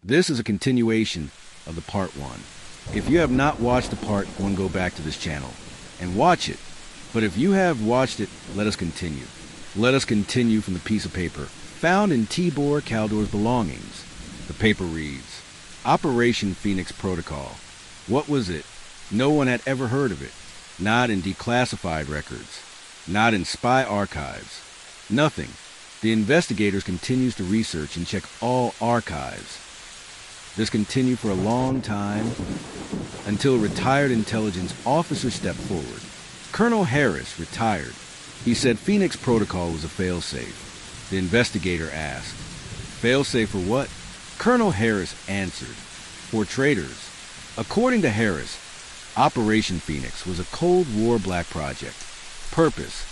This is a continuation of the part 1. If you have not watched the part 1, go back to this channel and watch it. But if you have watched it, let us continue. Let us continue from the piece of paper found in Tibor Caldor's belongings. The paper reads, Operation Phoenix Protocol. What was it? No one had ever heard of it. Not in declassified records. Not in spy archives. Nothing. The investigators continues to research and check all archives. This continued for a long time until a retired intelligence officer stepped forward. Colonel Harris retired. He said Phoenix Protocol was a failsafe. The investigator asked, Failsafe for what? Colonel Harris answered, For traitors. According to Harris, Operation Phoenix was a Cold War black project. Purpose: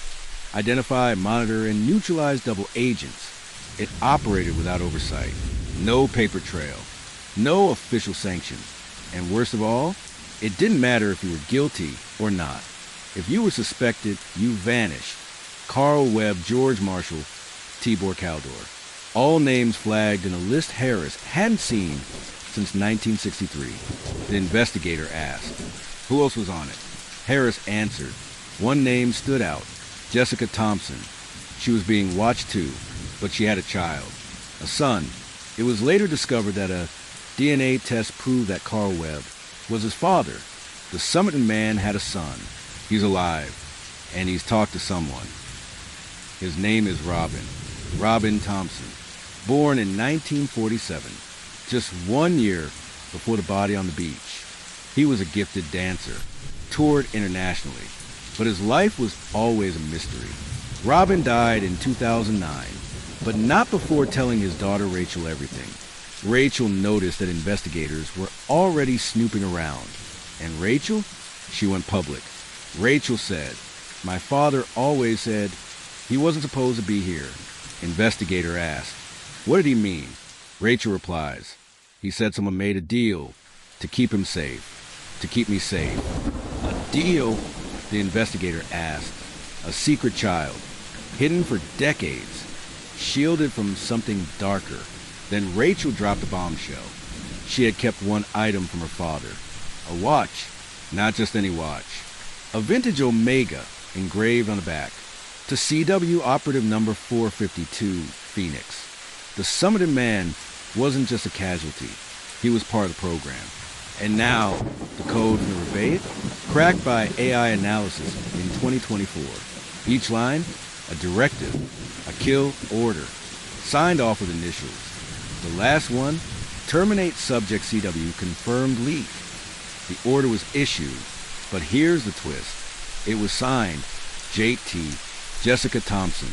identify, monitor, and neutralize double agents. It operated without oversight. No paper trail. No official sanction. And worst of all, it didn't matter if you were guilty or not. If you were suspected, you vanished. Carl Webb, George Marshall, Tibor Caldor. All names flagged in a list Harris hadn't seen since 1963. The investigator asked, Who else was on it? Harris answered. One name stood out, Jessica Thompson. She was being watched too, but she had a child, a son. It was later discovered that a DNA test proved that Carl Webb was his father. The Somerton man had a son. He's alive, and he's talked to someone. His name is Robin Thompson, born in 1947, just 1 year before the body on the beach. He was a gifted dancer, toured internationally, but his life was always a mystery. Robin died in 2009, but not before telling his daughter Rachel everything. Rachel noticed that investigators were already snooping around, and Rachel, she went public. Rachel said, My father always said he wasn't supposed to be here. Investigator asked, What did he mean? Rachel replies, He said someone made a deal to keep him safe, to keep me safe. A deal? The investigator asked. A secret child, hidden for decades, shielded from something darker. Then Rachel dropped a bombshell. She had kept one item from her father, a watch, not just any watch. A vintage Omega engraved on the back. To CW Operative Number 452, Phoenix. The Somerton man wasn't just a casualty. He was part of the program. And now, the code from the Rebate, cracked by AI analysis in 2024. Each line, a directive, a kill order, signed off with initials. The last one, terminate subject CW, confirmed leak. The order was issued. But here's the twist. It was signed, JT, Jessica Thompson.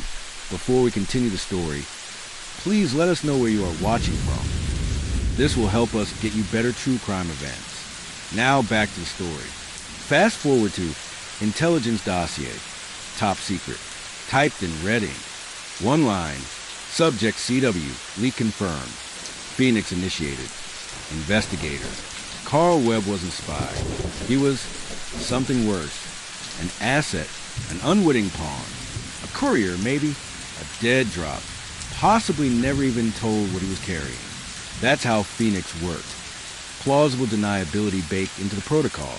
Before we continue the story, please let us know where you are watching from. This will help us get you better true crime events. Now back to the story. Fast forward to Intelligence Dossier, Top Secret, typed in red ink. One line, Subject CW, leak confirmed. Phoenix initiated. Investigator. Carl Webb wasn't spy. He was something worse. An asset, an unwitting pawn, a courier maybe, a dead drop, possibly never even told what he was carrying. That's how Phoenix worked. Plausible deniability baked into the protocol.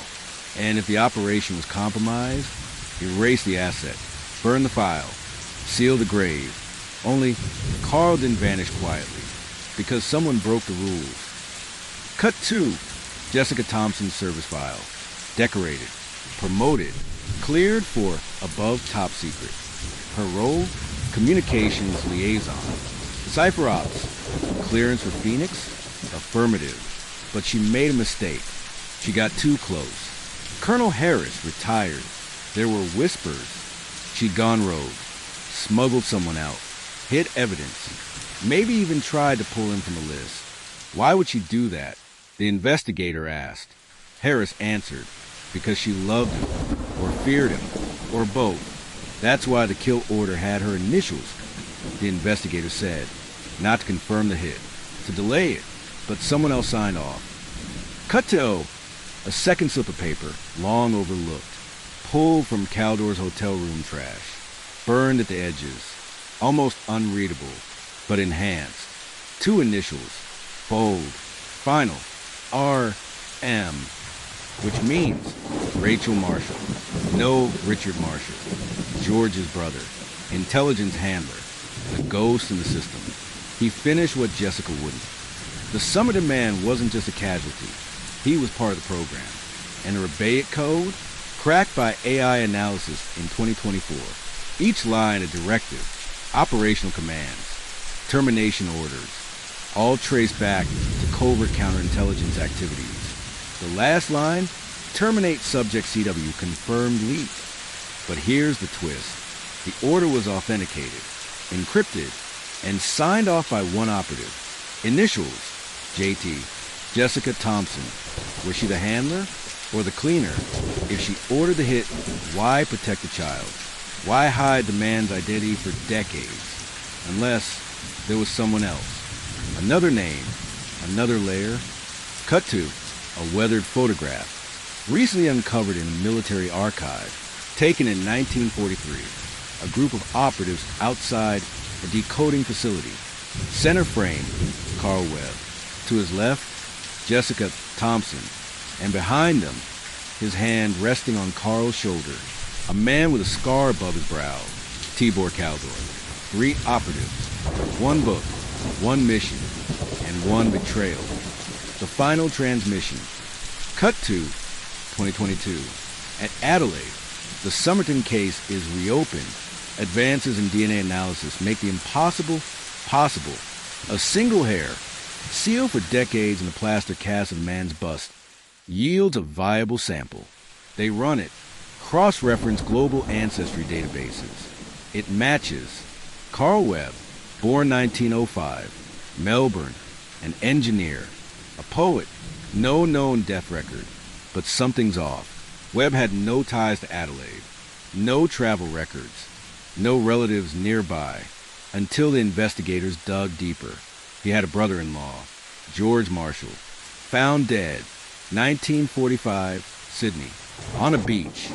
And if the operation was compromised, erase the asset, burn the file, seal the grave. Only Carl didn't vanish quietly, because someone broke the rules. Cut 2. Jessica Thompson's service file. Decorated, promoted, cleared for above top secret. Her role? Communications liaison. Cypher Ops. Clearance for Phoenix? Affirmative. But she made a mistake. She got too close. Colonel Harris retired. There were whispers. She'd gone rogue. Smuggled someone out. Hid evidence. Maybe even tried to pull him from the list. Why would she do that? The investigator asked. Harris answered, because she loved him, or feared him, or both. That's why the kill order had her initials, the investigator said. Not to confirm the hit, to delay it, but someone else signed off. Cut to O. A second slip of paper, long overlooked, pulled from Caldor's hotel room trash, burned at the edges, almost unreadable, but enhanced. 2 initials, bold, Final, R.M., which means Rachel Marshall. No Richard Marshall, George's brother, intelligence handler, the ghost in the system. He finished what Jessica wouldn't. The Somerton man wasn't just a casualty. He was part of the program. And the Rebate code, cracked by AI analysis in 2024. Each line a directive, operational commands, termination orders, all traced back to covert counterintelligence activities. The last line, terminate subject CW, confirmed leak. But here's the twist. The order was authenticated, encrypted, and signed off by one operative. Initials, JT, Jessica Thompson. Was she the handler or the cleaner? If she ordered the hit, why protect the child? Why hide the man's identity for decades? Unless there was someone else. Another name, another layer. Cut to a weathered photograph, recently uncovered in a military archive, taken in 1943. A group of operatives outside a decoding facility. Center frame, Carl Webb. To his left, Jessica Thompson. And behind them, his hand resting on Carl's shoulder, a man with a scar above his brow, Tibor Kaldor. 3 operatives, 1 book, 1 mission, and 1 betrayal. The final transmission. Cut to 2022. At Adelaide, the Somerton case is reopened. Advances in DNA analysis make the impossible possible. A single hair, sealed for decades in the plaster cast of a man's bust, yields a viable sample. They run it, cross-reference global ancestry databases. It matches Carl Webb, born 1905, Melbourne, an engineer, a poet, no known death record, but something's off. Webb had no ties to Adelaide, no travel records, no relatives nearby, until the investigators dug deeper. He had a brother-in-law, George Marshall, found dead, 1945, Sydney, on a beach,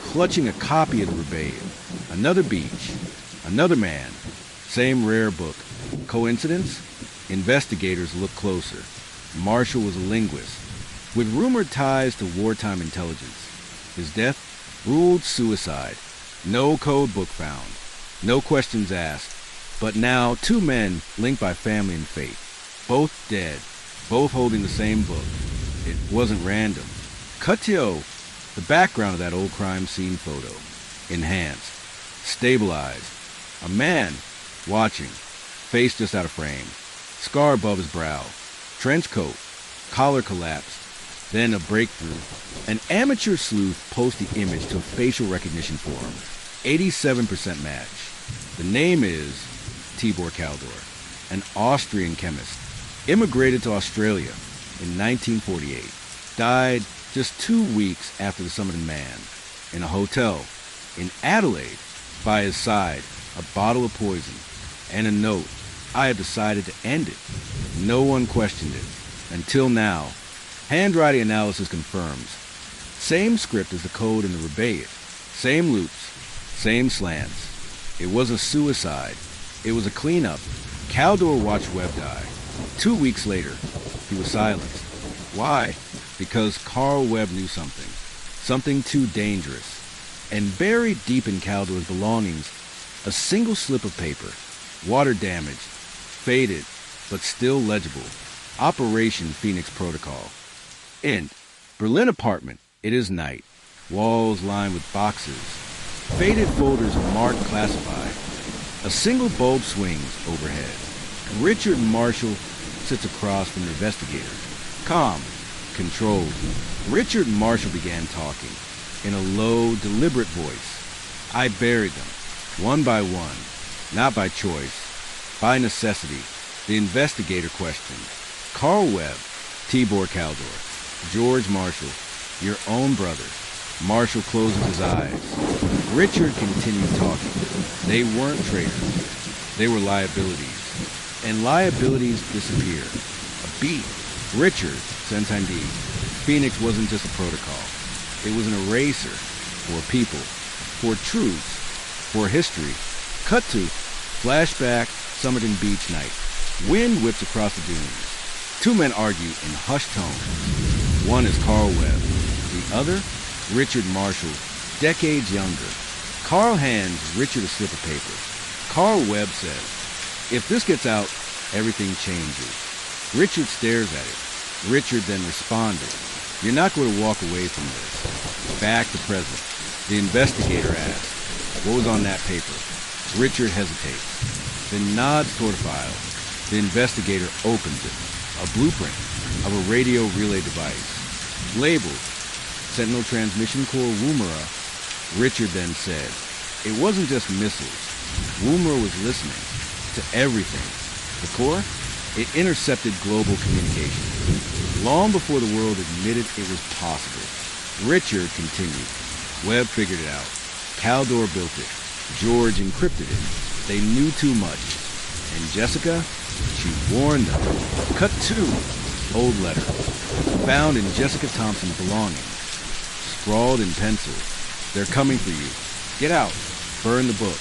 clutching a copy of the Rebate. Another beach, another man, same rare book. Coincidence? Investigators look closer. Marshall was a linguist, with rumored ties to wartime intelligence. His death? Ruled suicide. No code book found. No questions asked. But now 2 men linked by family and fate. Both dead. Both holding the same book. It wasn't random. Cut to the background of that old crime scene photo. Enhanced. Stabilized. A man watching. Face just out of frame. Scar above his brow. Trench coat. Collar collapsed. Then a breakthrough. An amateur sleuth posts the image to a facial recognition forum. 87% match. The name is Tibor Kaldor, an Austrian chemist. Immigrated to Australia in 1948. Died just 2 weeks after the Somerton man. In a hotel in Adelaide. By his side, a bottle of poison and a note. I have decided to end it. No one questioned it. Until now. Handwriting analysis confirms. Same script as the code in the Rebate. Same loops. Same slants. It wasn't suicide. It was a cleanup. Kaldor watched Webb die. 2 weeks later, he was silenced. Why? Because Carl Webb knew something. Something too dangerous. And buried deep in Kaldor's belongings, a single slip of paper. Water damaged. Faded, but still legible. Operation Phoenix Protocol. Int. Berlin apartment. It is night. Walls lined with boxes. Faded folders marked classified. A single bulb swings overhead. Richard Marshall sits across from the investigator. Calm. Controlled. Richard Marshall began talking. In a low, deliberate voice. I buried them. One by one. Not by choice. By necessity. The investigator questioned. Carl Webb. Tibor Kaldor. George Marshall. Your own brother. Marshall closes his eyes. Richard continued talking. They weren't traitors. They were liabilities. And liabilities disappear. A beat. Richard, Sentandi. Phoenix wasn't just a protocol. It was an eraser. For people. For truths. For history. Cut to flashback Somerton Beach night. Wind whips across the dunes. Two men argue in hushed tones. One is Carl Webb. The other, Richard Marshall, decades younger. Carl hands Richard a slip of paper. Carl Webb says, "If this gets out, everything changes." Richard stares at it. Richard then responded, "You're not going to walk away from this." Back to present. The investigator asks, "What was on that paper?" Richard hesitates, then nods toward a file. The investigator opens it. A blueprint of a radio relay device. Labeled Sentinel Transmission Core Woomera. Richard then said, "It wasn't just missiles. Woomera was listening to everything. The core? It intercepted global communication. Long before the world admitted it was possible." Richard continued. "Webb figured it out. Caldor built it. George encrypted it. They knew too much. And Jessica? She warned them." Cut 2. Old letter. Found in Jessica Thompson's belongings. Scrawled in pencil. "They're coming for you. Get out. Burn the book."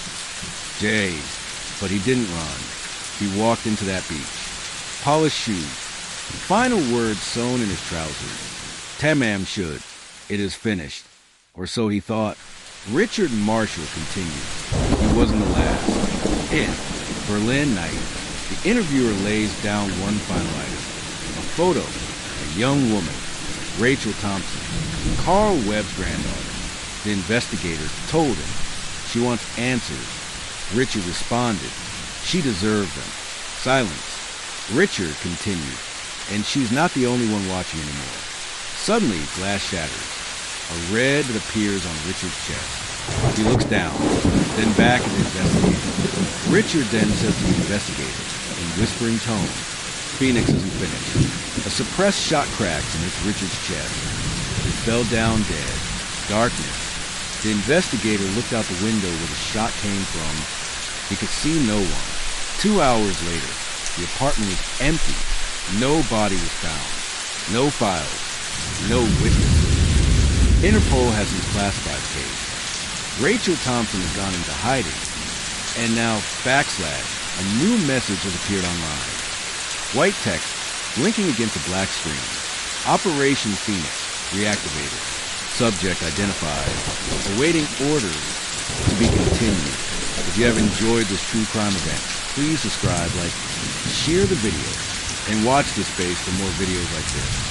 Jay. But he didn't run. He walked into that beach. Polished shoes. Final words sewn in his trousers. "Tamam should. It is finished." Or so he thought. Richard Marshall continued. He wasn't the last. In Berlin night, the interviewer lays down one final item. A photo. A young woman. Rachel Thompson. Carl Webb's granddaughter. The investigator told him. She wants answers. Richard responded. She deserved them. Silence. Richard continued. And she's not the only one watching anymore. Suddenly, glass shatters. A red that appears on Richard's chest. He looks down, then back at the investigator. Richard then says to the investigator, in whispering tones, "Phoenix isn't finished." A suppressed shot cracks and hits Richard's chest. He fell down dead. Darkness. The investigator looked out the window where the shot came from. He could see no one. 2 hours later, the apartment was empty. No body was found. No files. No witnesses. Interpol has his classified case. Rachel Thompson has gone into hiding. And now, a new message has appeared online. White text, blinking against a black screen. Operation Phoenix, reactivated. Subject identified. Awaiting orders to be continued. If you have enjoyed this true crime event, please subscribe, like, share the video, and watch this space for more videos like this.